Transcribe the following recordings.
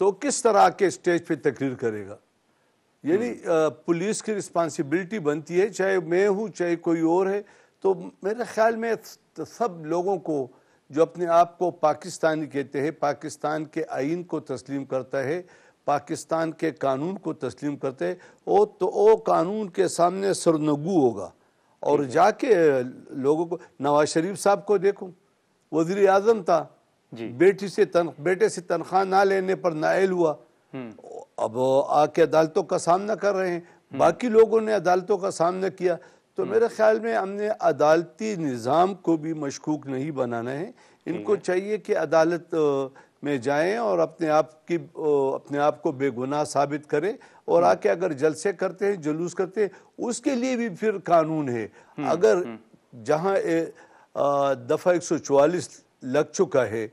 تو کس طرح کے اسٹیج پہ تقریر کرے گا؟ یعنی پولیس کی رسپانسبلٹی بنتی ہے، چاہے میں ہوں چاہے کوئی اور ہے، تو میرے خیال میں سب لوگوں کو جو اپنے آپ کو پاکستانی کہتے ہیں، پاکستان کے آئین کو تسلیم کرتا ہے، پاکستان کے قانون کو تسلیم کرتے ہیں، وہ قانون کے سامنے سرنگو ہوگا. اور جا کے لوگوں کو، نواز شریف صاحب کو دیکھو، وزیر اعظم تھا، بیٹے سے تنخواہ نہ لینے پر نائل ہوا، اب آ کے عدالتوں کا سامنا کر رہے ہیں. باقی لوگوں نے عدالتوں کا سامنا کیا. تو میرے خیال میں ہم نے عدالتی نظام کو بھی مشکوک نہیں بنانا ہے. ان کو چاہیے کہ عدالت میں جائیں اور اپنے آپ کو بے گناہ ثابت کریں، اور آ کے اگر جلسے کرتے ہیں، جلوس کرتے ہیں، اس کے لیے بھی پھر قانون ہے. اگر جہاں دفعہ 144 لگ چکا ہے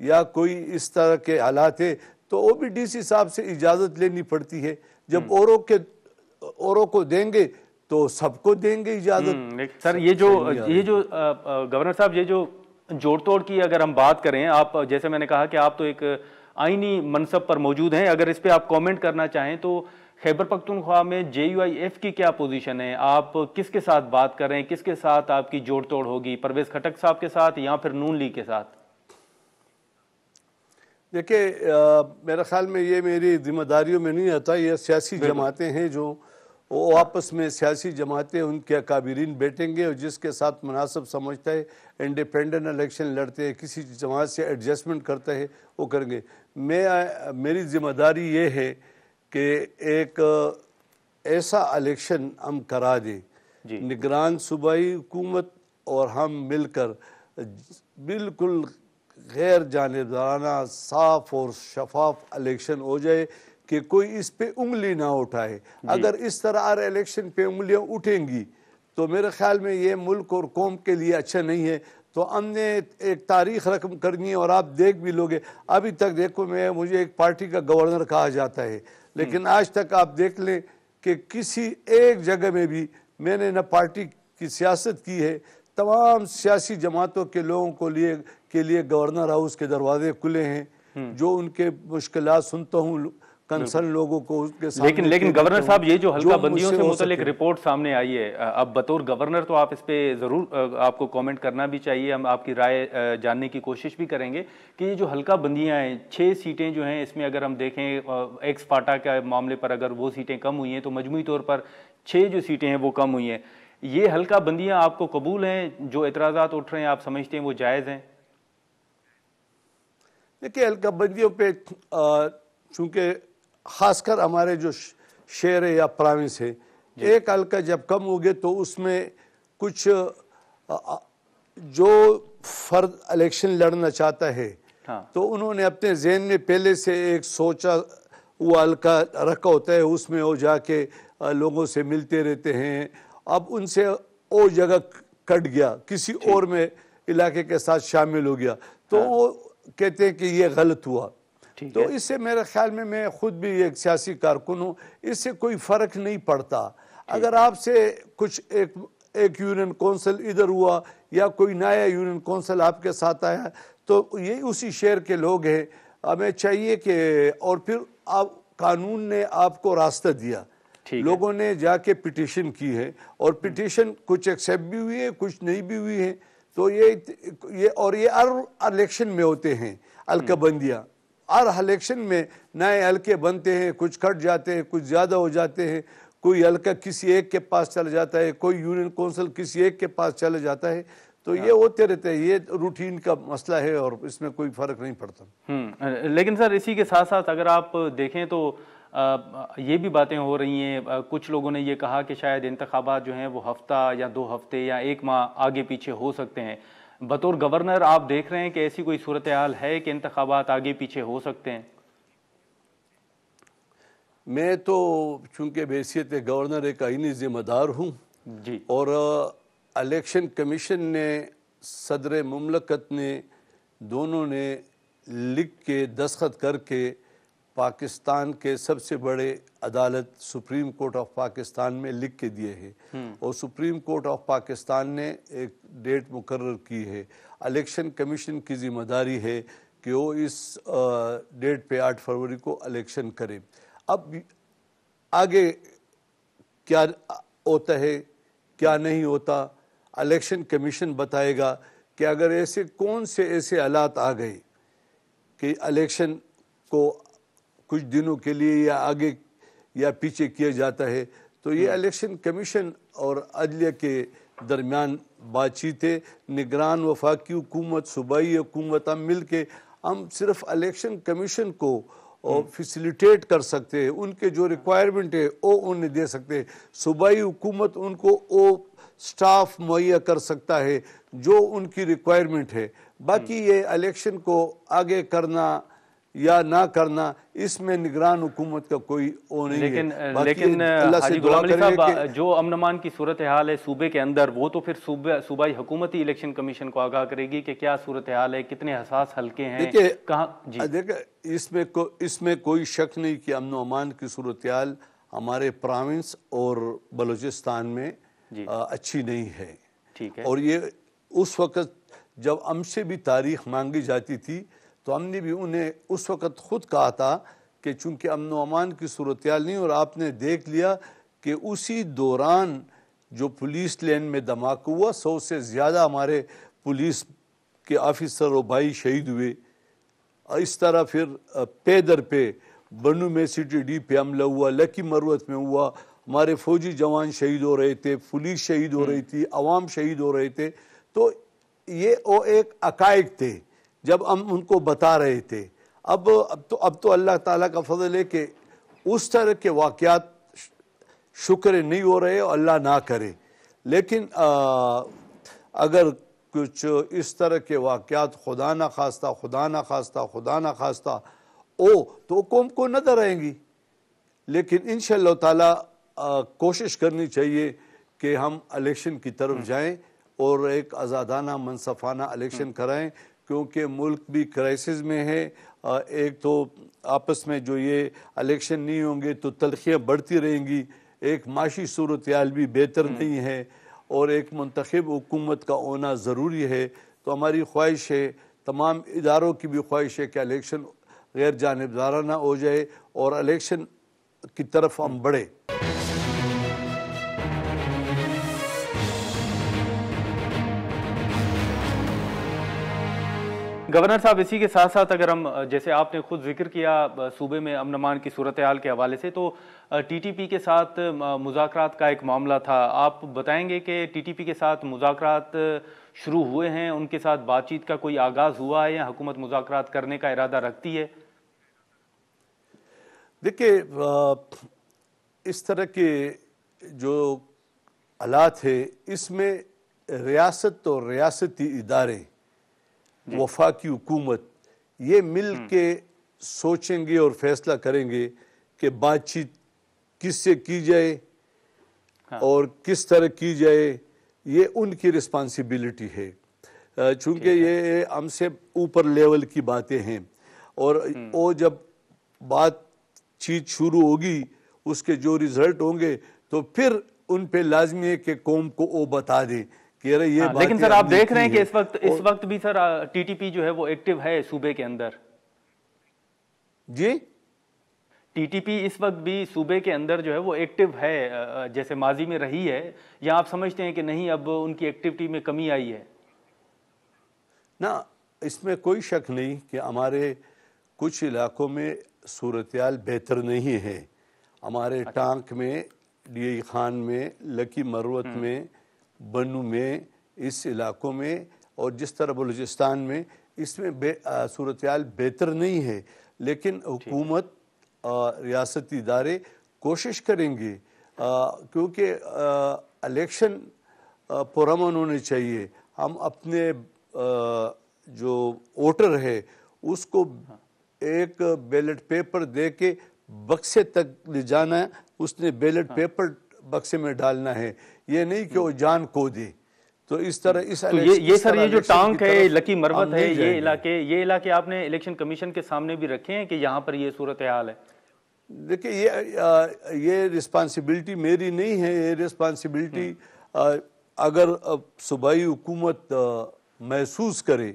یا کوئی اس طرح کے حالات ہے، تو وہ بھی ڈی سی صاحب سے اجازت لینی پڑتی ہے. جب اوروں کو دیں گے تو سب کو دیں گے اجازت. سر یہ جو گورنر صاحب، یہ جو جوڑ توڑ کی اگر ہم بات کریں، آپ جیسے میں نے کہا کہ آپ تو ایک آئینی منصب پر موجود ہیں، اگر اس پہ آپ کامنٹ کرنا چاہیں تو خیبر پختونخوا میں JUIF کی کیا پوزیشن ہے؟ آپ کس کے ساتھ بات کر رہے ہیں؟ کس کے ساتھ آپ کی جوڑ توڑ ہوگی؟ پرویز خٹک صاحب کے ساتھ یا پھر نون لیگ کے ساتھ؟ دیکھیں، میرے خیال میں یہ میری ذمہ داریوں میں نہیں آتا. یہ سیاسی جماعتیں ہیں، جو وہ آپس میں سیاسی جماعتیں، ان کے اکابرین بیٹھیں گے اور جس کے ساتھ مناسب سمجھتا ہے انڈیپینڈنٹ الیکشن لڑتے ہیں، کسی جماعت سے ایڈجسٹمنٹ کرتا ہے، وہ کریں گے. میری ذمہ داری یہ ہے کہ ایک ایسا الیکشن ہم کرا دیں، نگران صوبائی حکومت اور ہم مل کر بالکل غیر جانبدارانہ، صاف اور شفاف الیکشن ہو جائے کہ کوئی اس پہ انگلی نہ اٹھائے. اگر اس طرح ہر الیکشن پہ انگلیاں اٹھیں گی تو میرے خیال میں یہ ملک اور قوم کے لیے اچھا نہیں ہے. تو ہم نے ایک تاریخ رقم کرنی ہے، اور آپ دیکھ بھی لوگے. ابھی تک دیکھو، مجھے ایک پارٹی کا گورنر کہا جاتا ہے، لیکن آج تک آپ دیکھ لیں کہ کسی ایک جگہ میں بھی میں نے نہ پارٹی کی سیاست کی ہے. تمام سیاسی جماعتوں کے لوگوں کے لیے گورنر ہاؤس کے دروازے کھلے ہیں. جو ان کے مشکلات سنتا ہوں کنسرن لوگوں کو اس کے سامنے. لیکن گورنر صاحب، یہ جو حلقہ بندیوں سے متعلق رپورٹ سامنے آئی ہے، اب بطور گورنر تو آپ اس پہ ضرور آپ کو کامنٹ کرنا بھی چاہیے. ہم آپ کی رائے جاننے کی کوشش بھی کریں گے کہ یہ جو حلقہ بندیاں ہیں، 6 سیٹیں جو ہیں، اس میں اگر ہم دیکھیں ایکس پارٹا کے معاملے پر اگر وہ سیٹیں کم ہوئی ہیں تو مجموعی طور پر 6 جو سیٹیں ہیں وہ کم ہوئی ہیں. یہ حلقہ بندیاں آپ کو قبول ہیں؟ جو اعتراضات اٹھ رہے ہیں آپ سمجھتے ہیں وہ جائز ہیں؟ دیکھیں، حلقہ بندیوں پہ چونکہ خاص کر ہمارے جو شہر یا پراونس ہے، ایک حلقہ جب کم ہو گئے تو اس میں کچھ جو فرد الیکشن لڑنا چاہتا ہے تو انہوں نے اپنے ذہن میں پہلے سے ایک سوچا وہ حلقہ رکھا ہوتا ہے، اس میں وہ جا کے لوگوں سے ملتے رہتے ہیں. اب ان سے وہ جگہ کٹ گیا، کسی اور میں علاقے کے ساتھ شامل ہو گیا، تو وہ کہتے ہیں کہ یہ غلط ہوا. تو اس سے میرے خیال میں خود بھی ایک سیاسی کارکن ہوں، اس سے کوئی فرق نہیں پڑتا. اگر آپ سے کچھ ایک یونین کونسل ادھر ہوا یا کوئی نیا یونین کونسل آپ کے ساتھ آیا تو یہ اسی شہر کے لوگ ہیں. ہمیں چاہیے کہ، اور پھر قانون نے آپ کو راستہ دیا، لوگوں نے جا کے پٹیشن کی ہے، اور پٹیشن کچھ ایکسیپٹ بھی ہوئی ہے، کچھ نہیں بھی ہوئی ہے. تو یہ ہر الیکشن میں ہوتے ہیں حلقہ بندیاں. ہر الیکشن میں نئے حلقے بنتے ہیں، کچھ کٹ جاتے ہیں، کچھ زیادہ ہو جاتے ہیں. کوئی حلقہ کسی ایک کے پاس چلا جاتا ہے، کوئی یونین کونسل کسی ایک کے پاس چلا جاتا ہے. تو یہ ہوتے رہتے ہیں، یہ روٹین کا مسئلہ ہے اور اس میں کوئی فرق نہیں پڑتا. لیکن سر، اسی کے ساتھ ساتھ اگر آپ دیکھیں تو یہ بھی باتیں ہو رہی ہیں، کچھ لوگوں نے یہ کہا کہ شاید انتخابات جو ہیں وہ ہفتہ یا 2 ہفتے یا 1 ماہ آگے پیچھے ہو سکتے ہیں. بطور گورنر آپ دیکھ رہے ہیں کہ ایسی کوئی صورتحال ہے کہ انتخابات آگے پیچھے ہو سکتے ہیں؟ میں تو چونکہ بحیثیت گورنر ایک آئینی ذمہ دار ہوں، اور الیکشن کمیشن نے، صدر مملکت نے، دونوں نے لکھ کے دستخط کر کے پاکستان کے سب سے بڑے عدالت سپریم کورٹ آف پاکستان میں لکھ کے دیے ہیں، اور سپریم کورٹ آف پاکستان نے ایک ڈیٹ مقرر کی ہے. الیکشن کمیشن کی ذمہ داری ہے کہ وہ اس ڈیٹ پہ 8 فروری کو الیکشن کرے. اب آگے کیا ہوتا ہے کیا نہیں ہوتا الیکشن کمیشن بتائے گا کہ اگر ایسے کون سے ایسے حالات آ گئے کہ الیکشن کو کچھ دنوں کے لیے یا آگے یا پیچھے کیا جاتا ہے تو یہ الیکشن کمیشن اور عدلیہ کے درمیان بات چیت ہے. نگران وفاقی حکومت صوبائی حکومت ہم مل کے ہم صرف الیکشن کمیشن کو فیسیلیٹیٹ کر سکتے ہیں. ان کے جو ریکوائرمنٹ ہے وہ انہیں دے سکتے ہیں. صوبائی حکومت ان کو وہ سٹاف مہیا کر سکتا ہے جو ان کی ریکوائرمنٹ ہے. باقی یہ الیکشن کو آگے کرنا یا نہ کرنا اس میں نگران حکومت کا کوئی وہ نہیں ہے. لیکن حاجی غلام علی صاحب جو امن امان کی صورتحال ہے صوبے کے اندر وہ تو پھر صوبائی حکومت ہی الیکشن کمیشن کو آگاہ کرے گی کہ کیا صورتحال ہے, کتنے حساس حلقے ہیں, کہاں. دیکھیں اس میں کوئی شک نہیں کہ امن و امان کی صورتحال ہمارے پروونس اور بلوچستان میں اچھی نہیں ہے. اور یہ اس وقت جب ہم سے بھی تاریخ مانگی جاتی تھی تو ہم نے بھی انہیں اس وقت خود کہا تھا کہ چونکہ امن و امان کی صورتحال نہیں, اور آپ نے دیکھ لیا کہ اسی دوران جو پولیس لین میں دھماکہ ہوا 100 سے زیادہ ہمارے پولیس کے آفیسر و بھائی شہید ہوئے. اس طرح پھر پے در پہ بنو میں سٹی ڈی پہ حملہ ہوا, لکی مروت میں ہوا, ہمارے فوجی جوان شہید ہو رہے تھے, پولیس شہید ہو رہی تھی, عوام شہید ہو رہے تھے. تو یہ وہ ایک حقائق تھے جب ہم ان کو بتا رہے تھے. اب تو اللہ تعالیٰ کا فضل ہے کہ اس طرح کے واقعات شکر نہیں ہو رہے, اللہ نہ کرے. لیکن اگر کچھ اس طرح کے واقعات خدا نہ خواستہ تو قوم کو نظر آئیں گی. لیکن انشاءاللہ تعالیٰ کوشش کرنی چاہیے کہ ہم الیکشن کی طرف جائیں اور ایک آزادانہ منصفانہ الیکشن کرائیں, کیونکہ ملک بھی کرائسس میں ہے. ایک تو آپس میں جو یہ الیکشن نہیں ہوں گے تو تلخیاں بڑھتی رہیں گی, ایک معاشی صورتحال بھی بہتر نہیں ہے, اور ایک منتخب حکومت کا ہونا ضروری ہے. تو ہماری خواہش ہے, تمام اداروں کی بھی خواہش ہے کہ الیکشن غیر جانبدارانہ ہو جائے اور الیکشن کی طرف ہم بڑھیں. گورنر صاحب اسی کے ساتھ ساتھ اگر ہم جیسے آپ نے خود ذکر کیا صوبے میں امن امان کی صورتحال کے حوالے سے, تو ٹی ٹی پی کے ساتھ مذاکرات کا ایک معاملہ تھا. آپ بتائیں گے کہ ٹی ٹی پی کے ساتھ مذاکرات شروع ہوئے ہیں, ان کے ساتھ بات چیت کا کوئی آغاز ہوا ہے یا حکومت مذاکرات کرنے کا ارادہ رکھتی ہے؟ دیکھیے اس طرح کے جو حالات ہے اس میں ریاست اور ریاستی ادارے وفاقی حکومت یہ مل کے سوچیں گے اور فیصلہ کریں گے کہ بات چیت کس سے کی جائے اور کس طرح کی جائے. یہ ان کی رسپانسبلٹی ہے, چونکہ یہ ہم سے اوپر لیول کی باتیں ہیں, اور وہ جب بات چیت شروع ہوگی اس کے جو ریزلٹ ہوں گے تو پھر ان پہ لازمی ہے کہ قوم کو وہ بتا دیں. لیکن سر آپ دیکھ رہے ہیں کہ اس وقت بھی سر ٹی ٹی پی جو ہے وہ ایکٹیو ہے صوبے کے اندر. جی ٹی ٹی پی اس وقت بھی صوبے کے اندر جو ہے وہ ایکٹیو ہے جیسے ماضی میں رہی ہے, یا آپ سمجھتے ہیں کہ نہیں اب ان کی ایکٹیویٹی میں کمی آئی ہے؟ نہ, اس میں کوئی شک نہیں کہ ہمارے کچھ علاقوں میں صورتحال بہتر نہیں ہے. ہمارے ٹانک میں, ڈی ای خان میں, لکی مروت میں, بنو میں, اس علاقوں میں اور جس طرح بلوچستان میں اس میں صورتحال بہتر نہیں ہے. لیکن حکومت ریاستی ادارے کوشش کریں گے کیونکہ الیکشن پرامن ہونے چاہیے. ہم اپنے جو ووٹر ہے اس کو ایک بیلٹ پیپر دے کے بکسے تک لے جانا ہے, اس نے بیلٹ پیپر بکسے میں ڈالنا ہے, یہ نہیں کہ وہ جان کو دے. تو اس طرح یہ سر یہ جو ٹانک ہے لکی مروت ہے, یہ علاقے آپ نے الیکشن کمیشن کے سامنے بھی رکھے ہیں کہ یہاں پر یہ صورتحال ہے؟ دیکھیں یہ رسپانسبلٹی میری نہیں ہے. یہ رسپانسبلٹی اگر صوبائی حکومت محسوس کرے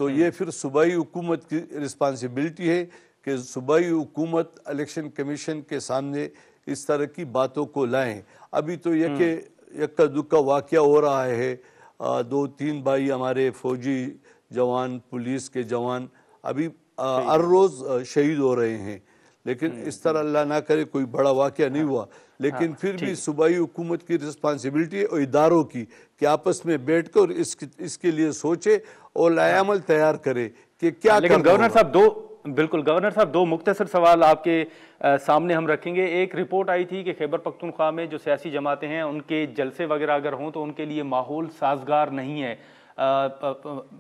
تو یہ پھر صوبائی حکومت کی رسپانسبلٹی ہے کہ صوبائی حکومت الیکشن کمیشن کے سامنے اس طرح کی باتوں کو لائیں. ابھی تو یہ کہ یکا دکا واقعہ ہو رہا ہے, 2-3 بھائی ہمارے فوجی جوان, پولیس کے جوان ابھی ہر روز شہید ہو رہے ہیں, لیکن اس طرح اللہ نہ کرے کوئی بڑا واقعہ نہیں ہوا. لیکن پھر بھی صوبائی حکومت کی رسپانسبلٹی ہے اور اداروں کی کہ آپس میں بیٹھ کر اس کے لیے سوچے اور لائحہ عمل تیار کرے کہ کیا کرنا. لیکن گورنر صاحب بالکل گورنر صاحب 2 مختصر سوال آپ کے سامنے ہم رکھیں گے. ایک رپورٹ آئی تھی کہ خیبر پختونخوا میں جو سیاسی جماعتیں ہیں ان کے جلسے وغیرہ اگر ہوں تو ان کے لیے ماحول سازگار نہیں ہے.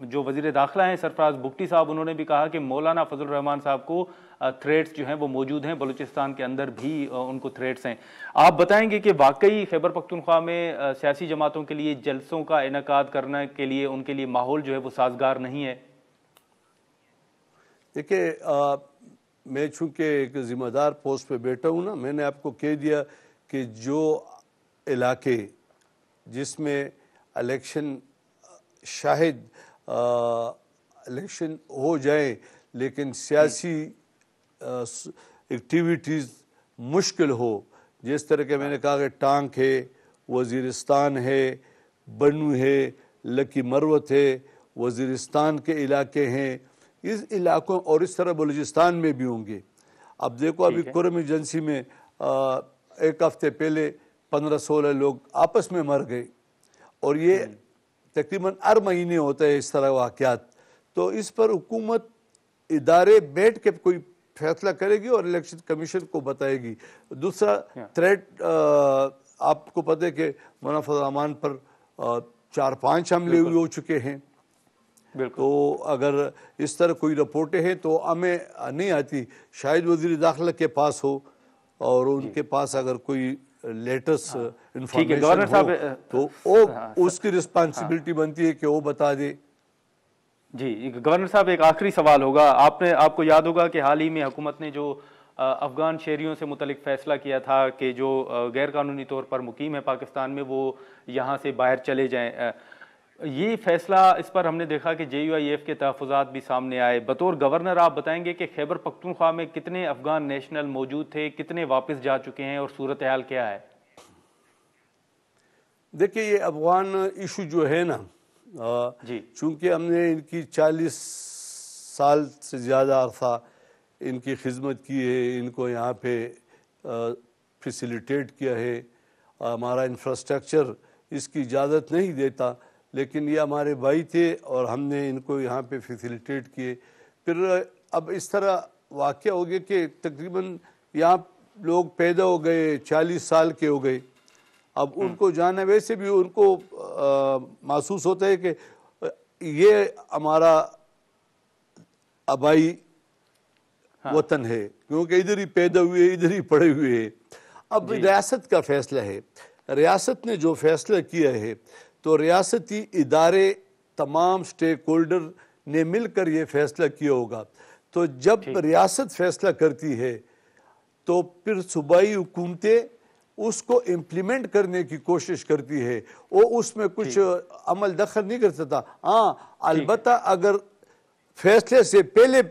جو وزیر داخلہ ہیں سرفراز بگٹی صاحب, انہوں نے بھی کہا کہ مولانا فضل الرحمان صاحب کو تھریٹس جو ہیں وہ موجود ہیں, بلوچستان کے اندر بھی ان کو تھریٹس ہیں. آپ بتائیں گے کہ واقعی خیبر پختونخوا میں سیاسی جماعتوں کے لیے جلسوں کا انعقاد کرنے کے لیے ان کے لیے ماحول جو ہے وہ سازگار نہیں ہے؟ دیکھیں, میں چونکہ ایک ذمہ دار پوسٹ پہ بیٹھا ہوں نا, میں نے آپ کو کہہ دیا کہ جو علاقے جس میں الیکشن شاہد الیکشن ہو جائیں لیکن سیاسی ایکٹیویٹیز مشکل ہو, جس طرح کہ میں نے کہا کہ ٹانک ہے, وزیرستان ہے, بنو ہے, لکی مروت ہے, وزیرستان کے علاقے ہیں, اس علاقوں اور اس طرح بلوچستان میں بھی ہوں گے. اب دیکھو ابھی کرم ایجنسی میں ایک ہفتے پہلے 15-16 لوگ آپس میں مر گئے, اور یہ تقریباً ہر مہینے ہوتا ہے اس طرح واقعات. تو اس پر حکومت ادارے بیٹھ کے کوئی فیصلہ کرے گی اور الیکشن کمیشن کو بتائے گی. دوسرا تھریٹ, آپ کو پتہ ہے کہ مولانا فضل الرحمان پر 4-5 حملے ہو چکے ہیں. تو اگر اس طرح کوئی رپورٹیں ہیں تو ہمیں نہیں آتی, شاید وزیر داخلہ کے پاس ہو اور ان کے پاس اگر کوئی لیٹسٹ انفارمیشن ہو تو اس کی رسپانسبلٹی بنتی ہے کہ وہ بتا دے. جی گورنر صاحب, ایک آخری سوال ہوگا. آپ کو یاد ہوگا کہ حال ہی میں حکومت نے جو افغان شہریوں سے متعلق فیصلہ کیا تھا کہ جو غیر قانونی طور پر مقیم ہے پاکستان میں وہ یہاں سے باہر چلے جائیں, یہ فیصلہ اس پر ہم نے دیکھا کہ JUIF کے تحفظات بھی سامنے آئے. بطور گورنر آپ بتائیں گے کہ خیبر پختونخوا میں کتنے افغان نیشنل موجود تھے, کتنے واپس جا چکے ہیں اور صورتحال کیا ہے؟ دیکھیں, یہ افغان ایشو جو ہے نا, چونکہ ہم نے ان کی 40 سال سے زیادہ عرصہ ان کی خدمت کی ہے, ان کو یہاں پہ فیسیلیٹیٹ کیا ہے, ہمارا انفراسٹرکچر اس کی اجازت نہیں دیتا, لیکن یہ ہمارے بھائی تھے اور ہم نے ان کو یہاں پہ فیسیلیٹیٹ کیے. پھر اب اس طرح واقعہ ہو گیا کہ تقریباً یہاں لوگ پیدا ہو گئے, 40 سال کے ہو گئے. اب ان کو جانا, ویسے بھی ان کو محسوس ہوتا ہے کہ یہ ہمارا آبائی وطن ہے, کیونکہ ادھر ہی پیدا ہوئے, ادھر ہی پڑے ہوئے ہیں. اب ریاست کا فیصلہ ہے, ریاست نے جو فیصلہ کیا ہے تو ریاستی ادارے تمام سٹیک ہولڈر نے مل کر یہ فیصلہ کیا ہوگا. تو جب ریاست فیصلہ کرتی ہے تو پھر صوبائی حکومتیں اس کو امپلیمنٹ کرنے کی کوشش کرتی ہے, وہ اس میں کچھ عمل دخل نہیں کر سکتا. ہاں, البتہ اگر فیصلے سے پہلے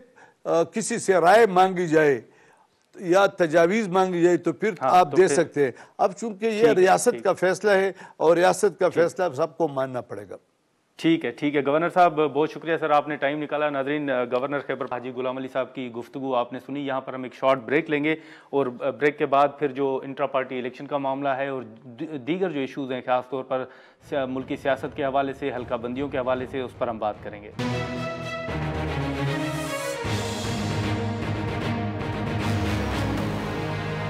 کسی سے رائے مانگی جائے یا تجاویز مانگی جائے تو پھر آپ دے سکتے ہیں. اب چونکہ یہ ریاست کا فیصلہ ہے اور ریاست کا فیصلہ سب کو ماننا پڑے گا. ٹھیک ہے گورنر صاحب, بہت شکریہ سر, آپ نے ٹائم نکالا. ناظرین, گورنر خیبر حاجی غلام علی صاحب کی گفتگو آپ نے سنی. یہاں پر ہم ایک شارٹ بریک لیں گے اور بریک کے بعد پھر جو انٹرا پارٹی الیکشن کا معاملہ ہے اور دیگر جو ایشوز ہیں خاص طور پر ملکی سیاست کے حوالے سے, حلقہ بندیوں کے حوالے سے, اس پر ہم بات کریں گے.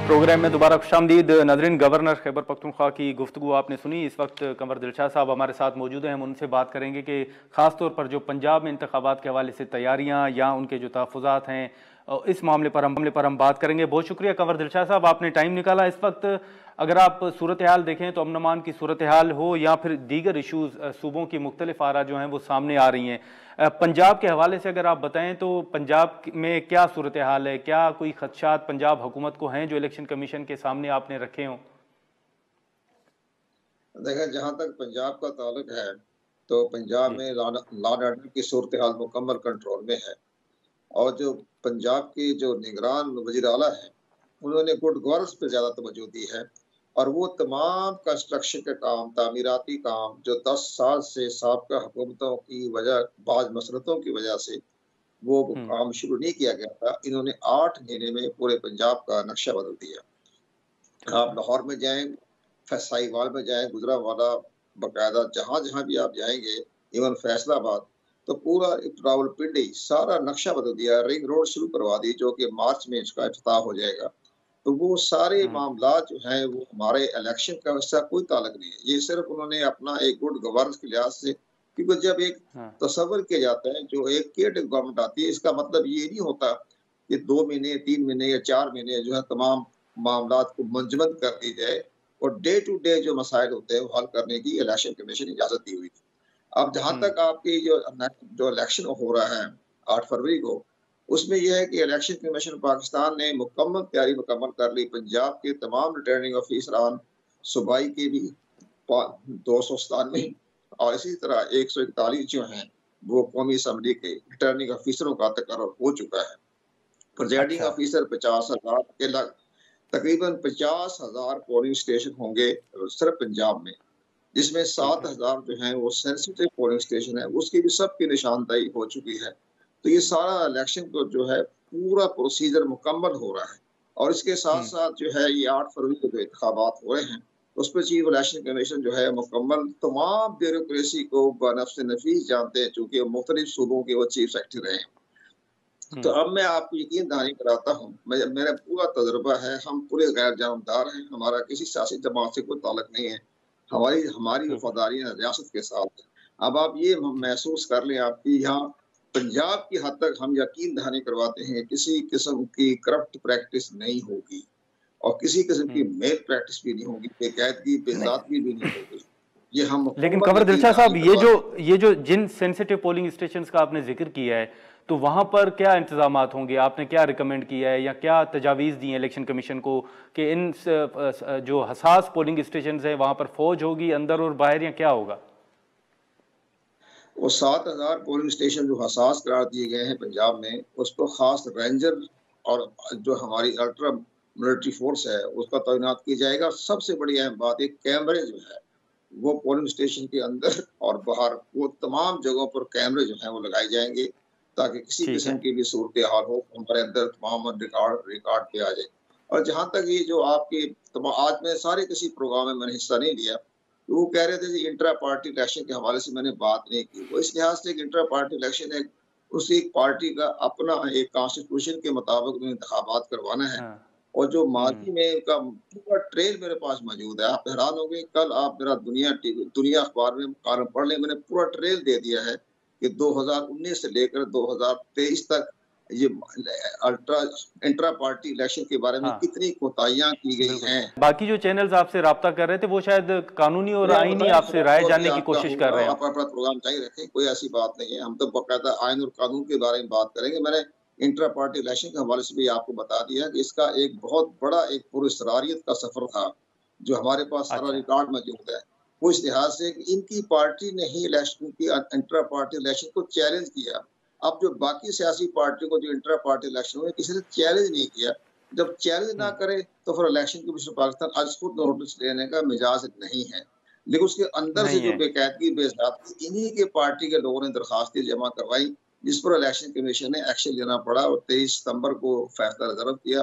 پروگرام میں دوبارہ خوش آمدید. ناظرین, گورنر خیبر پختونخوا کی گفتگو آپ نے سنی. اس وقت قمر دلشاہ صاحب ہمارے ساتھ موجود ہیں. ہم ان سے بات کریں گے کہ خاص طور پر جو پنجاب میں انتخابات کے حوالے سے تیاریاں یا ان کے جو تحفظات ہیں, اس معاملے پر ہم بات کریں گے. بہت شکریہ قمر دلشاہ صاحب, آپ نے ٹائم نکالا. اس وقت اگر آپ صورتحال دیکھیں تو امن امان کی صورتحال ہو یا پھر دیگر ایشوز صوبوں کی مختلف آرا جو ہیں وہ سامنے آ رہی ہیں. پنجاب کے حوالے سے اگر آپ بتائیں تو پنجاب میں کیا صورتحال ہے, کیا کوئی خدشات پنجاب حکومت کو ہیں جو الیکشن کمیشن کے سامنے آپ نے رکھے ہوں؟ دیکھیں, جہاں تک پنجاب کا تعلق ہے تو پنجاب جی میں لا اینڈ آرڈر کی صورتحال مکمل کنٹرول میں ہے، اور جو پنجاب کے جو نگران وزیر اعلیٰ ہیں انہوں نے گڈ گورننس پہ زیادہ توجہ دی ہے، اور وہ تمام کنسٹرکشن کے کام، تعمیراتی کام جو 10 سال سے سابقہ حکومتوں کی وجہ، بعض مسلطوں کی وجہ سے وہ ہوں کام شروع نہیں کیا گیا تھا، انہوں نے 8 مہینے میں پورے پنجاب کا نقشہ بدل دیا۔ ٹھیک آپ ہے لاہور میں جائیں، فیصائی وال میں جائیں، گجرانوالہ، باقاعدہ جہاں جہاں بھی آپ جائیں گے، ایون فیصل آباد، تو پورا راولپنڈی سارا نقشہ بدل دیا، رنگ روڈ شروع کروا دی جو کہ مارچ میں اس کا افتتاح ہو جائے گا۔ تو وہ سارے ہوں معاملات جو ہیں وہ ہمارے الیکشن کا اس سے کوئی تعلق نہیں ہے، یہ صرف انہوں نے اپنا ایک گڈ گورننس کے لحاظ سے، کیونکہ جب ایک ہاں تصور کیا جاتا ہے جو ایک کیئر گورنمنٹ آتی ہے، اس کا مطلب یہ نہیں ہوتا کہ 2 مہینے 3 مہینے یا 4 مہینے جو ہے تمام معاملات کو منجمد کر دی جائے، اور ڈے ٹو ڈے جو مسائل ہوتے ہیں وہ حل کرنے کی الیکشن کمیشن اجازت دی ہوئی تھی۔ اب جہاں ہوں تک آپ کی جو الیکشن ہو رہا ہے 8 فروری کو، اس میں یہ ہے کہ الیکشن کمیشن پاکستان نے مکمل تیاری مکمل کر لی، پنجاب کے تمام ریٹرننگ آفیسران، صوبائی کے بھی 297 اور اسی طرح 141 جو ہیں وہ قومی اسمبلی کے ریٹرننگ آفیسروں کا تقرر ہو چکا ہے۔ پریزائڈنگ اچھا آفیسر 50,000 کے تقریباً 50,000 پولنگ اسٹیشن ہوں گے صرف پنجاب میں، جس میں ٹھیک ہے 7,000 جو ہیں وہ سینسٹیو پولنگ اسٹیشن ہے، اس کی بھی سب کی نشاندہی ہو چکی ہے۔ تو یہ سارا الیکشن کو جو ہے پورا پروسیجر مکمل ہو رہا ہے، اور اس کے ساتھ ہوں ساتھ جو ہے یہ 8 فروری کو جو انتخابات ہو رہے ہیں اس پہ چیف الیکشن کمیشن جو ہے مکمل تمام بیوروکریسی کو بنفس نفیس جانتے ہیں، چونکہ مختلف صوبوں کے وہ چیف سیکرٹری رہے ہیں۔ تو ہوں اب میں آپ کو یقین دہانی کراتا ہوں، میرا پورا تجربہ ہے، ہم پورے غیر جانبدار ہیں، ہمارا کسی سیاسی جماعت سے کوئی تعلق نہیں ہے، ہماری ٹھیک ہے وفاداری ریاست کے ساتھ ہے۔ اب آپ یہ محسوس کر لیں، آپ کی یہاں پنجاب کی حد تک ہم یقین دہانی کرواتے ہیں کسی قسم کی کرپٹ پریکٹس نہیں ہوگی، اور کسی قسم کی ہوں میل پریکٹس بھی نہیں ہوگی، بے قاعدگی بے نہیں ذاتگی بھی نہیں ہوگی، یہ ہم لیکن مکمل قمر یقین دلشاہ دہانی صاحب کرواتے ہیں۔ یہ جو جن سینسیٹیو پولنگ اسٹیشنز کا آپ نے ذکر کیا ہے تو وہاں پر کیا انتظامات ہوں گے؟ آپ نے کیا ریکمینڈ کیا ہے یا کیا تجاویز دی ہیں الیکشن کمیشن کو کہ ان جو حساس پولنگ اسٹیشنز ہیں وہاں پر فوج ہوگی اندر اور باہر، یا کیا ہوگا؟ وہ 7,000 پولنگ اسٹیشن جو حساس قرار دیے گئے ہیں پنجاب میں، اس کو خاص رینجر اور جو ہماری الٹرا ملٹری فورس ہے اس کا تعینات کیا جائے گا۔ سب سے بڑی اہم بات، ایک کیمرے جو ہے وہ پولنگ اسٹیشن کے اندر اور باہر، وہ تمام جگہوں پر کیمرے جو ہیں وہ لگائے جائیں گے، تاکہ کسی ٹھیک ہے قسم کی بھی صورتحال ہو ہمارے اندر تمام ریکارڈ پہ آ جائے۔ اور جہاں تک یہ جو آپ کی آج میں سارے کسی پروگرام میں نے حصہ نہیں لیا، وہ کہہ رہے تھے کہ انٹرا پارٹی الیکشن کے حوالے سے میں نے بات نہیں کی، وہ اس لحاظ سے کہ انٹرا پارٹی الیکشن ہے، اس ایک پارٹی کا اپنا ایک کانسٹیٹیوشن کے مطابق انتخابات کروانا ہے، ہاں اور جو ہوں ماضی میں ان کا پورا ٹریل میرے پاس موجود ہے، آپ حیران ہوں گے، کل آپ میرا دنیا اخبار میں کالم پڑھ لیں، میں نے پورا ٹریل دے دیا ہے کہ 2019 سے لے کر 2023 تک یہ انٹرا پارٹی الیکشن کے بارے میں ہاں کتنی کوتاہیاں کی گئی بالکل، ہیں۔ باقی جو چینلز آپ سے رابطہ کر رہے تھے وہ شاید قانونی اور میں آپ آئینی بتائیں، آپ سے خاص رائے طور پہ جاننے کی آپ کا کوشش کر ہوگا، رہے آپ ہوں۔ اپنا پروگرام جاری رکھیں، کوئی ایسی بات نہیں ہے، ہم تو باقاعدہ آئین اور قانون کے بارے میں بات کریں گے۔ میں نے انٹرا پارٹی الیکشن کے حوالے سے بھی آپ کو بتا دیا کہ اس کا ایک بہت بڑا ایک پراسراریت کا سفر تھا، جو ہمارے پاس سارا اچھا ریکارڈ موجود ہے، وہ اس لحاظ سے کہ ان کی پارٹی نے ہی الیکشن کی انٹرا پارٹی الیکشن کو چیلنج کیا۔ اب جو باقی سیاسی پارٹیوں کو جو انٹرا پارٹی الیکشن ہوئے کسی نے چیلنج نہیں کیا، جب چیلنج نہ ہوں کرے تو پھر الیکشن کمیشن پاکستان آج خود نوٹس لینے کا مزاج نہیں ہے، لیکن اس کے اندر سے نہیں جو ہے بے قاعدگی بے ذاتگی انہی کے پارٹی کے لوگوں نے درخواستیں جمع کروائی، جس پر الیکشن کمیشن نے ایکشن لینا پڑا، اور 23 ستمبر کو فیصلہ ریزرو کیا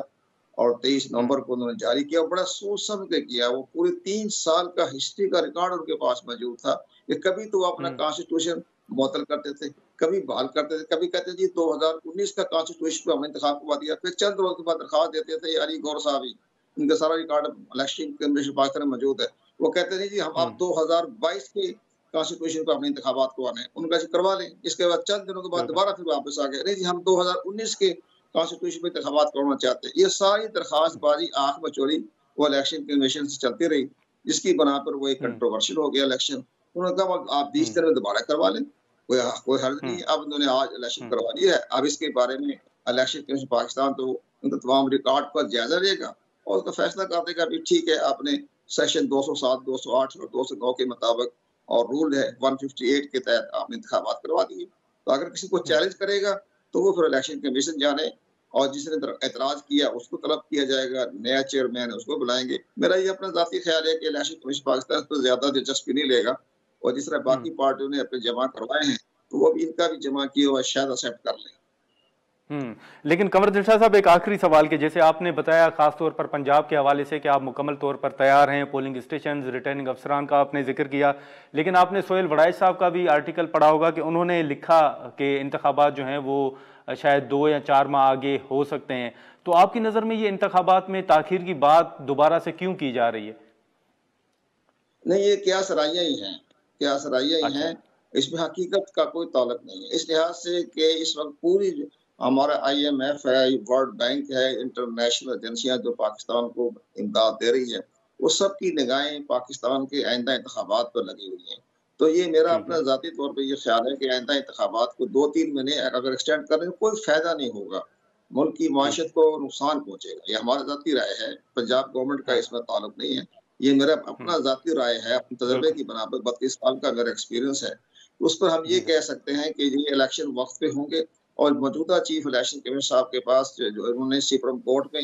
اور 23 ہوں نومبر کو انہوں نے جاری کیا، اور بڑا سوچ سمجھ کے کیا۔ وہ پورے 3 سال کا ہسٹری کا ریکارڈ ان کے پاس موجود تھا کہ کبھی تو وہ اپنا ہوں کانسٹیٹیوشن معطل کرتے تھے، کبھی بحال کرتے تھے، کبھی کہتے تھے جی 2019 کا کانسٹیٹیوشن پہ ہم نے انتخاب کروا دیا، پھر چند روز کے بعد درخواست دیتے تھے علی گور صاحب ہی، ان کا سارا ریکارڈ الیکشن کمیشن پاکستان میں موجود ہے، وہ کہتے ہیں جی ہم ہوں اب 2022 کے کانسٹیٹیوشن پہ اپنے انتخابات کروانے ہیں، ان کا کروا لیں۔ اس کے بعد چند دنوں کے بعد بالکل دوبارہ پھر واپس آ گئے، نہیں جی ہم 2019 کے کانسٹیٹیوشن پہ انتخابات کروانا چاہتے ہیں۔ یہ ساری درخواست بازی آنکھ میں چوری وہ الیکشن کمیشن سے چلتی رہی، جس کی بنا پر وہ ایک ہوں کنٹروورشل ہو گیا الیکشن۔ انہوں نے کہا آپ 20 ہوں دن میں دوبارہ کروا لیں، کوئی حرج ہوں نہیں۔ اب انہوں نے آج الیکشن ہوں کروا لیا ہے، اب اس کے بارے میں الیکشن کمیشن پاکستان تو ان کا تمام ریکارڈ پر جائزہ لے گا اور اس کا فیصلہ کر دے گا بھی ٹھیک ہے، آپ نے سیکشن 207 208 اور 209 کے مطابق اور رول ہے 158 کے تحت آپ نے انتخابات کروا دیے. تو اگر کسی کو چیلنج کرے گا تو وہ پھر الیکشن کمیشن جانے، اور جس نے اعتراض کیا اس کو طلب کیا جائے گا، نیا چیئرمین اس کو بلائیں گے. میرا یہ اپنا ذاتی خیال ہے کہ الیکشن کمیشن پاکستان پر زیادہ دلچسپی نہیں لے گا، اور جس طرح باقی پارٹیوں نے اپنے جمع کروائے ہیں تو وہ بھی ان کا بھی جمع کیا ہوا شاید ایکسیپٹ کر لیں. لیکن قمر دل شاہ صاحب، ایک آخری سوال کہ جیسے آپ نے بتایا خاص طور پر پنجاب کے حوالے سے کہ آپ مکمل طور پر تیار ہیں، پولنگ اسٹیشنز، ریٹرننگ افسران کا آپ نے ذکر کیا، لیکن آپ نے سہیل وڑائچ صاحب کا بھی آرٹیکل پڑھا ہوگا کہ انہوں نے لکھا کہ انتخابات جو ہیں وہ شاید 2 یا 4 ماہ آگے ہو سکتے ہیں. تو آپ کی نظر میں یہ انتخابات میں تاخیر کی بات دوبارہ سے کیوں کی جا رہی ہے؟ نہیں، یہ کیا سرائیاں ہی ہیں، کیا سرائیاں ہی ہیں، اس میں حقیقت کا کوئی تعلق نہیں ہے. اس لحاظ سے کہ اس وقت پوری ہمارا IMF ہے، ورلڈ بینک ہے، انٹرنیشنل ایجنسیاں جو پاکستان کو امداد دے رہی ہیں، وہ سب کی نگاہیں پاکستان کے آئندہ انتخابات پر لگی ہوئی ہیں. تو یہ میرا اپنا ذاتی طور پہ یہ خیال ہے کہ آئندہ انتخابات کو 2-3 مہینے اگر ایکسٹینڈ کریں کوئی فائدہ نہیں ہوگا، ملک کی معیشت کو نقصان پہنچے گا. یہ ہمارا ذاتی رائے ہے، پنجاب گورنمنٹ کا اس میں تعلق نہیں ہے. یہ میرا اپنا ذاتی رائے ہے، اپنے تجربے کی بنا پر 32 سال کا میرا ایکسپیرینس ہے. اس پر ہم یہ کہہ سکتے ہیں کہ یہ الیکشن وقت پہ ہوں گے، اور موجودہ چیف الیکشن کمیشن صاحب کے پاس جو انہوں نے سپریم کورٹ میں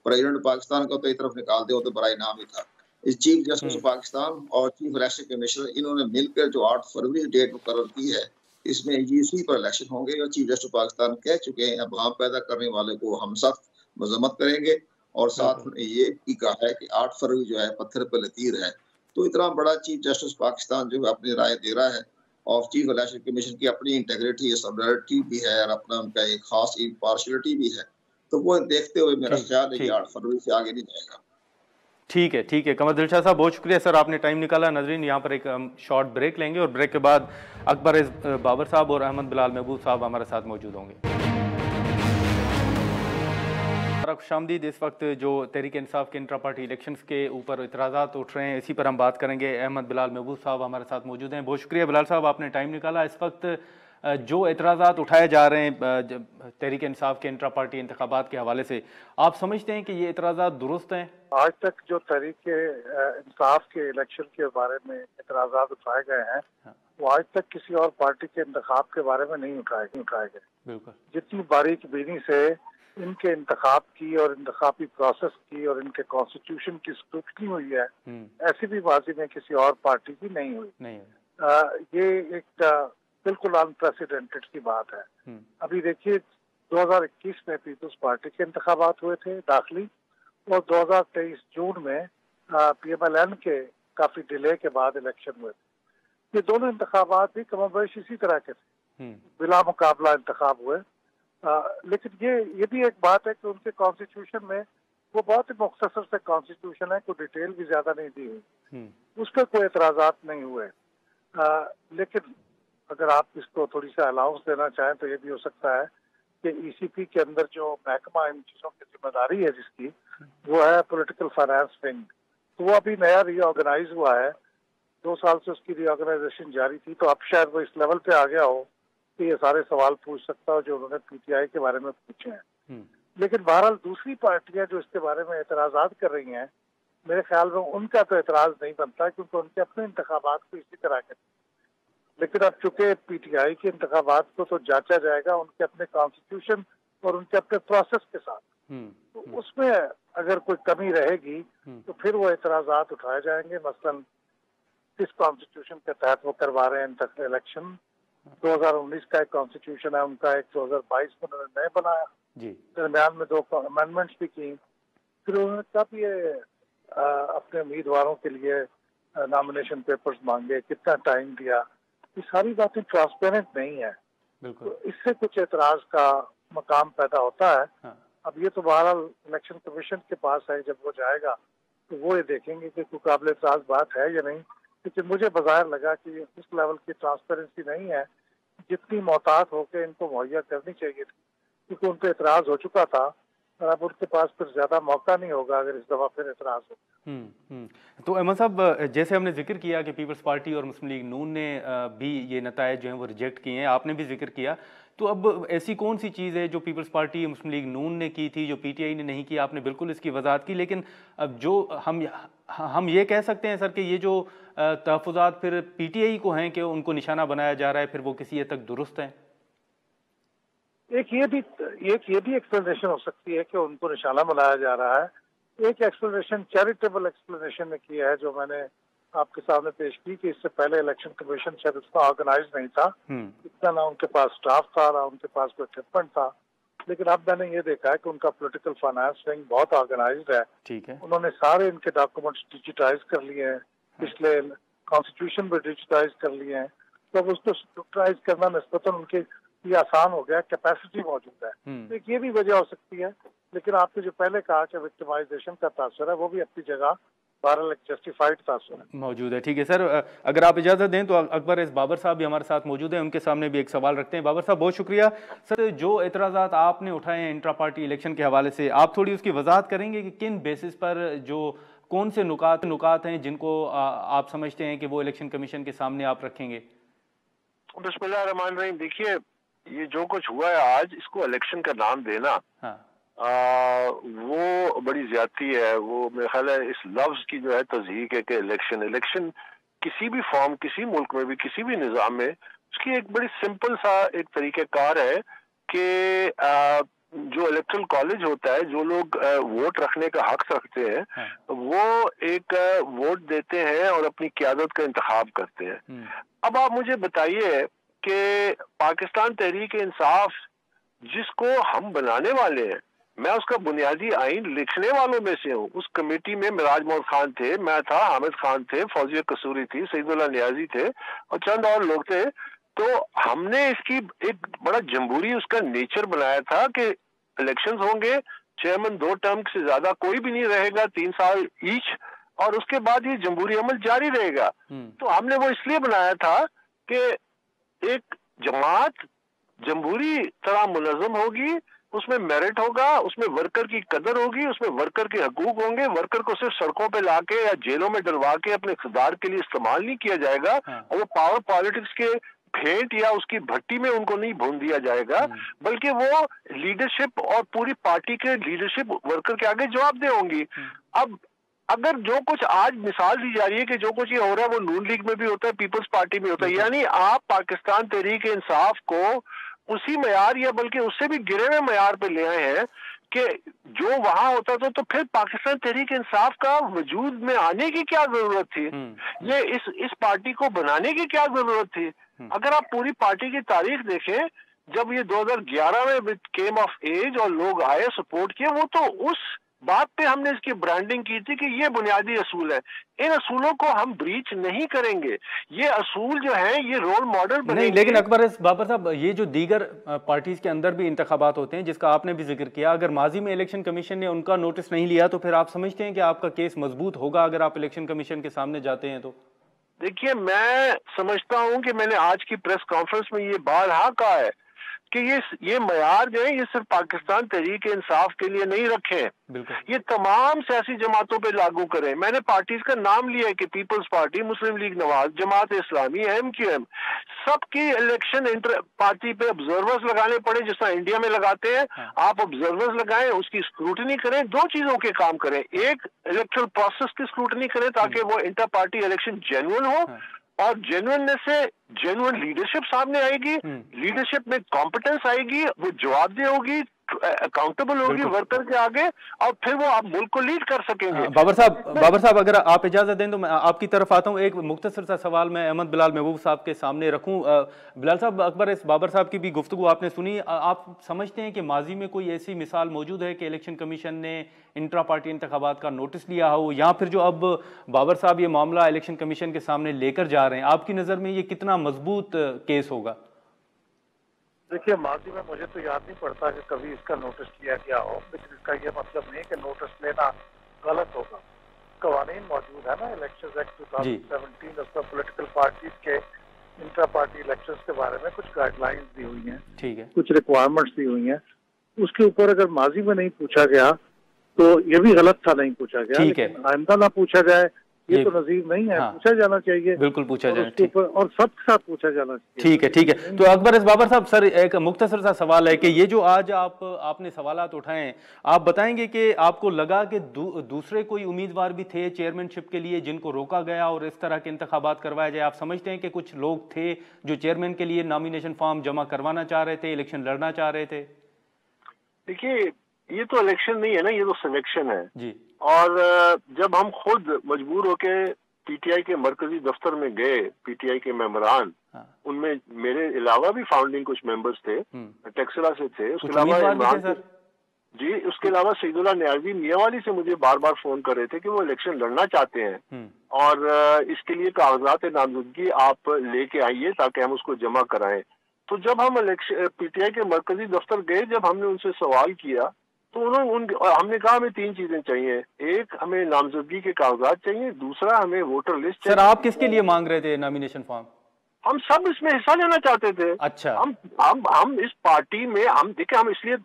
پریزیڈنٹ پاکستان کو تو ایک طرف نکال دیا، وہ تو برائے نام ہی تھا. اس چیف جسٹس پاکستان اور چیف الیکشن کمیشنر انہوں نے مل کر جو 8 فروری ڈیٹ مقرر کی ہے، اس میں اسی پر الیکشن ہوں گے. اور چیف جسٹس پاکستان کہہ چکے ہیں ابہام پیدا کرنے والے کو ہم سخت مذمت کریں گے، اور ساتھ یہ بھی کہا ہے کہ 8 فروری جو ہے پتھر پہ لکیر ہے. تو اتنا بڑا چیف جسٹس پاکستان جو اپنی رائے دے رہا ہے، اور چیف الیکشن کمیشن کی اپنی انٹیگریٹی سبلیرٹی بھی ہے، اور اپنا ان کا ایک خاص امپارشلٹی بھی ہے. تو وہ دیکھتے ہوئے میرا خیال ہے کہ 8 فروری سے آگے نہیں جائے گا. ٹھیک ہے قمر دل شاہ صاحب، بہت شکریہ سر، آپ نے ٹائم نکالا. ناظرین، یہاں پر ایک شارٹ بریک لیں گے، اور بریک کے بعد اکبر بابر صاحب اور احمد بلال محبوب صاحب ہمارے ساتھ موجود ہوں گے. خوش آمدید. اس وقت جو تحریک انصاف کے انٹرا پارٹی الیکشنز کے اوپر اعتراضات اٹھ رہے ہیں، اسی پر ہم بات کریں گے. احمد بلال محبوب صاحب ہمارے ساتھ موجود ہیں. بہت شکریہ بلال صاحب، آپ نے ٹائم نکالا. اس وقت جو اعتراضات اٹھائے جا رہے ہیں تحریک انصاف کے انٹرا پارٹی انتخابات کے حوالے سے، آپ سمجھتے ہیں کہ یہ اعتراضات درست ہیں؟ آج تک جو تحریک انصاف کے الیکشن کے بارے میں اعتراضات اٹھائے گئے ہیں، وہ آج تک کسی اور پارٹی کے انتخاب کے بارے میں نہیں اٹھائے گئے. بالکل. جتنی باریک بینی سے ان کے انتخاب کی اور انتخابی پروسیس کی اور ان کے کانسٹیٹیوشن کی اسکروٹنی ہوئی ہے، ایسی بھی ماضی میں کسی اور پارٹی کی نہیں ہوئی. یہ ایک بالکل انپریسیڈنٹڈ کی بات ہے. ابھی دیکھیے 2021 میں پیپلز پارٹی کے انتخابات ہوئے تھے داخلی، اور 2023 جون میں PMLN کے کافی ڈیلے کے بعد الیکشن ہوئے تھے. یہ دونوں انتخابات بھی کم و بیش اسی طرح کے تھے، بلا مقابلہ انتخاب ہوئے. لیکن یہ بھی ایک بات ہے کہ ان کے کانسٹیٹیوشن میں وہ بہت ہی مختصر سے کانسٹیٹیوشن ہے، کوئی ڈیٹیل بھی زیادہ نہیں دی ہوئی، اس پہ کوئی اعتراضات نہیں ہوئے. لیکن اگر آپ اس کو تھوڑی سا الاؤنس دینا چاہیں تو یہ بھی ہو سکتا ہے کہ ECP کے اندر جو محکمہ ان چیزوں کی ذمہ داری ہے جس کی، وہ ہے پولیٹیکل فائنانس ونگ. تو وہ ابھی نیا ری آرگنائز ہوا ہے، 2 سال سے اس کی ری آرگنائزیشن جاری تھی. تو اب شاید وہ اس لیول پہ آ گیا ہو کہ یہ سارے سوال پوچھ سکتا ہو جو انہوں نے PTI کے بارے میں پوچھے ہیں. لیکن بہرحال دوسری پارٹیاں جو اس کے بارے میں اعتراضات کر رہی ہیں، میرے خیال میں ان کا تو اعتراض نہیں بنتا، کیونکہ ان کے اپنے انتخابات کو اسی طرح کے. لیکن اب چونکہ PTI کے انتخابات کو تو جانچا جائے گا ان کے اپنے کانسٹیٹیوشن اور ان کے اپنے پروسیس کے ساتھ، تو اس میں اگر کوئی کمی رہے گی تو پھر وہ اعتراضات اٹھائے جائیں گے. مثلا کس کانسٹیٹیوشن کے تحت وہ کروا رہے ہیں الیکشن. 2019 کا ایک کانسٹیٹیوشن ہے ان کا، ایک 2022 میں انہوں نے نئے بنایا، درمیان میں 2 امینڈمنٹس بھی کی. پھر انہوں نے کب یہ اپنے امیدواروں کے لیے نامینیشن پیپرز مانگے، کتنا ٹائم دیا، یہ ساری باتیں ٹرانسپیرنٹ نہیں ہے. تو اس سے کچھ اعتراض کا مقام پیدا ہوتا ہے. اب یہ تو بہرحال الیکشن کمیشن کے پاس ہے، جب وہ جائے گا تو وہ یہ دیکھیں گے کہ کوئی قابل اعتراض بات ہے یا نہیں. لیکن مجھے بظاہر لگا کہ اس لیول کی ٹرانسپیرنسی نہیں ہے جتنی محتاط ہو کے ان کو مہیا کرنی چاہیے تھی، کیونکہ ان پہ اعتراض ہو چکا تھا، اور اب ان کے پاس پھر زیادہ موقع نہیں ہوگا اگر اس دفعہ پھر اعتراض ہو. تو احمد صاحب، جیسے ہم نے ذکر کیا کہ پیپلز پارٹی اور مسلم لیگ نون نے بھی یہ نتائج جو ہیں وہ ریجیکٹ کیے ہیں، آپ نے بھی ذکر کیا تو اب ایسی کون سی چیز ہے جو پیپلز پارٹی مسلم لیگ نون نے کی تھی جو پی ٹی آئی نے نہیں کی؟ آپ نے بالکل اس کی وضاحت کی، لیکن اب جو ہم یہ کہہ سکتے ہیں سر کہ یہ جو تحفظات پھر پی ٹی آئی کو ہیں کہ ان کو نشانہ بنایا جا رہا ہے، پھر وہ کسی حد تک درست ہیں؟ ایک یہ بھی ایکسپلینیشن ہو سکتی ہے کہ ان کو نشانہ بنایا جا رہا ہے۔ ایک ایکسپلینیشن چیریٹیبل ایکسپلینیشن میں کیا ہے جو میں نے آپ کے سامنے پیش کی کہ اس سے پہلے الیکشن کمیشن شاید اس کا آرگنائز نہیں تھا، اتنا نہ ان کے پاس سٹاف تھا نہ ان کے پاس کوئی اکوپمنٹ تھا، لیکن اب میں نے یہ دیکھا ہے کہ ان کا پولیٹیکل فائنانس ونگ بہت آرگنائزڈ ہے۔ ٹھیک ہے، انہوں نے سارے ان کے ڈاکومنٹس ڈیجیٹائز کر لیے ہیں، پچھلے کانسٹیٹیوشن بھی ڈیجیٹائز کر لیے ہیں، تو اب اس کو ڈیجیٹائز کرنا نسبتاً ان کے یہ آسان ہو گیا، کیپیسٹی موجود ہے۔ ایک یہ بھی وجہ ہو سکتی ہے، لیکن آپ نے جو پہلے کہا کہ وکٹمائزیشن کا تاثر ہے وہ بھی اپنی جگہ بہرحال ایک جسٹیفائڈ تاثر ہے موجود ہے۔ ٹھیک ہے سر، اگر آپ اجازت دیں تو اکبر ایس بابر صاحب بھی ہمارے ساتھ موجود ہیں، ان کے سامنے بھی ایک سوال رکھتے ہیں۔ بابر صاحب بہت شکریہ۔ سر جو اعتراضات آپ نے اٹھائے ہیں انٹرا پارٹی الیکشن کے حوالے سے، آپ تھوڑی اس کی وضاحت کریں گے کہ کن بیسس پر جو کون سے نکات ہیں جن کو آپ سمجھتے ہیں کہ وہ الیکشن کمیشن کے سامنے آپ رکھیں گے؟ بسم اللہ الرحمن الرحیم۔ دیکھیے یہ جو کچھ ہوا ہے آج، اس کو الیکشن کا نام دینا وہ بڑی زیادتی ہے۔ وہ میرے خیال ہے اس لفظ کی جو ہے تضحیق ہے کہ الیکشن کسی بھی فارم، کسی ملک میں بھی، کسی بھی نظام میں اس کی ایک بڑی سمپل سا ایک طریقہ کار ہے کہ جو الیکٹرل کالج ہوتا ہے، جو لوگ ووٹ رکھنے کا حق رکھتے ہیں وہ ایک ووٹ دیتے ہیں اور اپنی قیادت کا انتخاب کرتے ہیں۔ اب آپ مجھے بتائیے کہ پاکستان تحریک انصاف جس کو ہم بنانے والے ہیں، میں اس کا بنیادی آئین لکھنے والوں میں سے ہوں۔ اس کمیٹی میں مراج محمد خان تھے، میں تھا، حامد خان تھے، فوزیہ قصوری تھی، سعید اللہ نیازی تھے اور چند اور لوگ تھے۔ تو ہم نے اس کی ایک بڑا جمہوری اس کا نیچر بنایا تھا کہ الیکشنز ہوں گے، چیئرمین 2 ٹرم سے زیادہ کوئی بھی نہیں رہے گا، 3 سال ایچ، اور اس کے بعد یہ جمہوری عمل جاری رہے گا۔ تو ہم نے وہ اس لیے بنایا تھا کہ ایک جماعت جمہوری طرح منظم ہوگی، اس میں میرٹ ہوگا، اس میں ورکر کی قدر ہوگی، اس میں ورکر کے حقوق ہوں گے، ورکر کو صرف سڑکوں پہ لا کے یا جیلوں میں ڈلوا کے اپنے اقتدار کے لیے استعمال نہیں کیا جائے گا، اور وہ پاور پالیٹکس کے پھینٹ یا اس کی بھٹی میں ان کو نہیں بھون دیا جائے گا، بلکہ وہ لیڈرشپ اور پوری پارٹی کے لیڈرشپ ورکر کے آگے جواب دہ ہوں گی۔ اب اگر جو کچھ آج مثال دی جا رہی ہے کہ جو کچھ یہ ہو رہا ہے وہ نون لیگ میں بھی ہوتا ہے، پیپلز پارٹی میں ہوتا ہے، یعنی آپ پاکستان تحریک انصاف کو اسی معیار یا بلکہ اس سے بھی گرے ہوئے معیار پہ لے آئے ہیں کہ جو وہاں ہوتا تھا، تو پھر پاکستان تحریک انصاف کا وجود میں آنے کی کیا ضرورت تھی؟ یہ اس پارٹی کو بنانے کی کیا ضرورت تھی؟ اگر آپ پوری پارٹی کی تاریخ دیکھیں، جب یہ 2011 میں کیم آف ایج اور لوگ آئے سپورٹ کیے، وہ تو اس بات پہ ہم نے اس کی برانڈنگ کی تھی کہ یہ بنیادی اصول ہے، ان اصولوں کو ہم بریچ نہیں کریں گے، یہ اصول جو ہیں یہ رول ماڈل بنیں گے۔ لیکن اکبر بابر صاحب، یہ جو دیگر پارٹیز کے اندر بھی انتخابات ہوتے ہیں جس کا آپ نے بھی ذکر کیا، اگر ماضی میں الیکشن کمیشن نے ان کا نوٹس نہیں لیا تو پھر آپ سمجھتے ہیں کہ آپ کا کیس مضبوط ہوگا اگر آپ الیکشن کمیشن کے سامنے جاتے ہیں تو؟ دیکھیے میں سمجھتا ہوں کہ میں نے آج کی پریس کانفرنس میں یہ بارہا کہا ہے کہ یہ معیار جو ہے یہ صرف پاکستان تحریک انصاف کے لیے نہیں رکھے، یہ تمام سیاسی جماعتوں پہ لاگو کریں۔ میں نے پارٹیز کا نام لیا ہے کہ پیپلز پارٹی، مسلم لیگ نواز، جماعت اسلامی، MQM، سب کی الیکشن پارٹی پہ آبزرورز لگانے پڑے جس طرح انڈیا میں لگاتے ہیں۔ آپ آبزرورز لگائیں، اس کی اسکروٹنی کریں، 2 چیزوں کے کام کریں، ایک الیکٹرل پروسیس کی اسکروٹنی کریں تاکہ وہ انٹر پارٹی الیکشن جینوئن ہو، اور جینوئننس سے جینوئن لیڈرشپ سامنے آئے گی، لیڈرشپ میں کمپٹنس آئے گی، وہ جواب دہ ہوگی، اکاؤنٹیبل ہوگی ورکر کے آگے، اور پھر وہ آپ ملک کو لیڈ کر سکیں گے۔ بابر صاحب اگر آپ اجازت دیں تو میں آپ کی طرف آتا ہوں، ایک مختصر سا سوال میں احمد بلال محبوب صاحب کے سامنے رکھوں۔ بلال صاحب، اکبر اس بابر صاحب کی بھی گفتگو آپ نے سنی، آپ سمجھتے ہیں کہ ماضی میں کوئی ایسی مثال موجود ہے کہ الیکشن کمیشن نے انٹرا پارٹی انتخابات کا نوٹس لیا ہو، یا پھر جو اب بابر صاحب یہ معاملہ الیکشن کمیشن کے سامنے لے کر جا رہے ہیں، آپ کی نظر میں یہ کتنا مضبوط کیس ہوگا؟ دیکھیے ماضی میں مجھے تو یاد نہیں پڑتا کہ کبھی اس کا نوٹس لیا گیا ہو، لیکن اس کا یہ مطلب نہیں کہ نوٹس لینا غلط ہوگا۔ قوانین موجود ہے نا، الیکشن ایکٹ 2017، اس پر پولیٹیکل پارٹیز کے انٹرا پارٹی الیکشنز کے بارے میں کچھ گائیڈ لائنز دی ہوئی ہیں، کچھ ریکوائرمنٹس دی ہوئی ہیں، اس کے اوپر اگر ماضی میں نہیں پوچھا گیا تو یہ بھی غلط تھا نہیں پوچھا گیا، لیکن آئندہ نہ پوچھا جائے یہ تو نظیر نہیں ہے، پوچھا جانا چاہیے، بالکل پوچھا جانا چاہیے اور سب کے ساتھ پوچھا جانا چاہیے۔ ٹھیک ہے ٹھیک ہے۔ تو اکبر اس بابر صاحب، سر ایک مختصر سا سوال ہے کہ یہ جو آج آپ نے سوالات اٹھائے ہیں، آپ بتائیں گے کہ آپ کو لگا کہ دوسرے کوئی امیدوار بھی تھے چیئرمین شپ کے لیے جن کو روکا گیا اور اس طرح کے انتخابات کروایا جائے؟ آپ سمجھتے ہیں کہ کچھ لوگ تھے جو چیئرمین کے لیے نامینیشن فارم جمع کروانا چاہ رہے تھے، الیکشن لڑنا چاہ رہے تھے؟ دیکھیے یہ تو الیکشن نہیں ہے نا، یہ تو سلیکشن ہے جی۔ اور جب ہم خود مجبور ہو کے پی ٹی آئی کے مرکزی دفتر میں گئے، پی ٹی آئی کے ممبران، ان میں میرے علاوہ بھی فاؤنڈنگ کچھ ممبرز تھے، ٹیکسلا سے تھے، اس کے علاوہ عمران جی، اس کے علاوہ سعید اللہ نیازی میاں والی سے مجھے بار بار فون کر رہے تھے کہ وہ الیکشن لڑنا چاہتے ہیں اور اس کے لیے کاغذات نامزدگی آپ لے کے آئیے تاکہ ہم اس کو جمع کرائیں۔ تو جب ہم پی ٹی آئی کے مرکزی دفتر گئے، جب ہم نے ان سے سوال کیا تو ہم نے کہا ہمیں 3 چیزیں چاہیے، ایک ہمیں نامزدگی کے کاغذات چاہیے، دوسرا ہمیں ووٹر لسٹ چاہیے۔ سر آپ کس کے لیے مانگ رہے تھے نامینیشن فارم؟ ہم سب اس میں حصہ لینا چاہتے تھے۔ اچھا، ہم اس پارٹی میں دیکھیں، ہم اس لیے،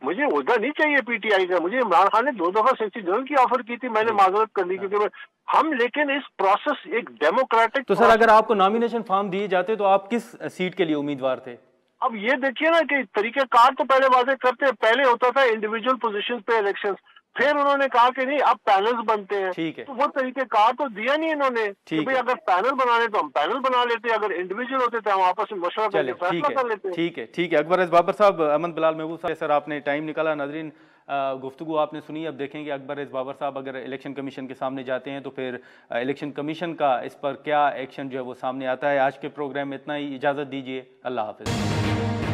مجھے عہدہ نہیں چاہیے پی ٹی آئی کا، مجھے عمران خان نے 2 دفعہ سیکرٹری جنرل کی آفر کی تھی، میں نے معذرت کر لی کیونکہ ہم، لیکن اس پروسیس ایک ڈیموکریٹک۔ تو سر اگر آپ کو نامینیشن فارم دیے جاتے تو آپ کس سیٹ کے لیے امیدوار تھے؟ اب یہ دیکھیے نا کہ طریقہ کار تو پہلے واضح کرتے ہیں، پہلے ہوتا تھا انڈیویجول پوزیشن پہ الیکشن، پھر انہوں نے کہا کہ نہیں اب پینلز بنتے ہیں، تو وہ طریقہ کار تو دیا نہیں انہوں نے کہ بھئی اگر پینل بنانے تو ہم پینل بنا لیتے، اگر انڈیویجول ہوتے تو ہم آپس میں مشورہ کر کے فیصلہ کر لیتے۔ ٹھیک ہے ٹھیک ہے۔ اکبر اس بابر صاحب، احمد بلال محبوب صاحب، سر آپ نے ٹائم نکالا۔ ناظرین، گفتگو آپ نے سنی، اب دیکھیں گے اکبر اس بابر صاحب اگر الیکشن کمیشن کے سامنے جاتے ہیں تو پھر الیکشن کمیشن کا اس پر کیا ایکشن جو ہے وہ سامنے آتا ہے۔ آج کے پروگرام میں اتنا ہی، اجازت دیجیے، اللہ حافظ۔